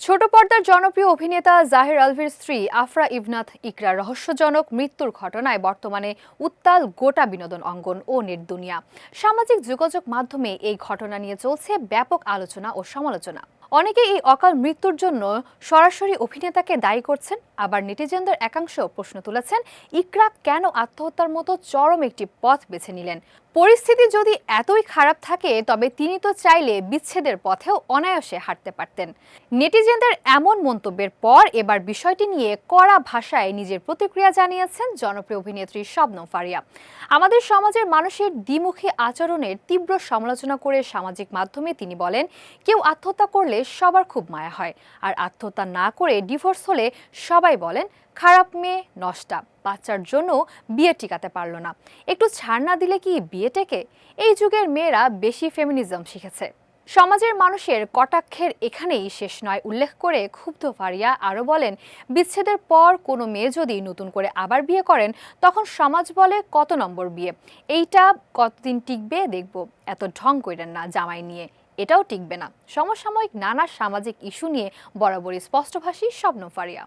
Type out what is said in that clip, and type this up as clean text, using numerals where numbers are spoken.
ছোট পর্দার জনপ্রিয় অভিনেতা জাহির আলভির স্ত্রী আফরা ইবনাথ ইকরার রহস্যজনক মৃত্যুর ঘটনায় বর্তমানে উত্তাল গোটা বিনোদন অঙ্গন ও নেট দুনিয়া। সামাজিক যোগাযোগ মাধ্যমে এই ঘটনা নিয়ে চলছে ব্যাপক আলোচনা ও সমালোচনা। অনেকে এই অকাল মৃত্যুর জন্য সরাসরি অভিনেতাকে দায়ী করছেন, আবার নেটিজেনদের একাংশ প্রশ্ন তুলেছেন ইকরা কেন আত্মহত্যার মতো চরম একটি পথ বেছে নিলেন। পরিস্থিতি যদি এতই খারাপ থাকে তবে তিনি তো চাইলে বিচ্ছেদের পথেও অনায়াসে হাঁটতে পারতেন। নেটিজেনদের এমন মন্তব্যের পর এবার বিষয়টি নিয়ে কড়া ভাষায় নিজের প্রতিক্রিয়া জানিয়েছেন জনপ্রিয় অভিনেত্রী শবনম ফারিয়া। আমাদের সমাজের মানুষের দ্বিমুখী আচরণের তীব্র সমালোচনা করে সামাজিক মাধ্যমে তিনি বলেন, কেউ আত্মহত্যা করলে সবার খুব মায়া হয়, আর আত্মহত্যা না করে ডিভোর্স হলে সবাই বলেন খারাপ মেয়ে, নষ্টা, বাচ্চার জন্য বিয়ে টিকাতে পারল না। একটু ছাড় না দিলে কি বিয়ে টেকে? এই যুগের মেয়েরা বেশি ফেমিনিজম শিখেছে। সমাজের মানুষের কটাক্ষের এখানেই শেষ নয় উল্লেখ করে ক্ষুব্ধ ফারিয়া আরও বলেন, বিচ্ছেদের পর কোনো মেয়ে যদি নতুন করে আবার বিয়ে করেন তখন সমাজ বলে কত নম্বর বিয়ে, এইটা কতদিন টিকবে দেখব, এত ঢং কইরেন না জামাই নিয়ে, এটাও টিকবে না। সমসাময়িক নানা সামাজিক ইস্যু নিয়ে বরাবরই স্পষ্টভাষী শবনম ফারিয়া।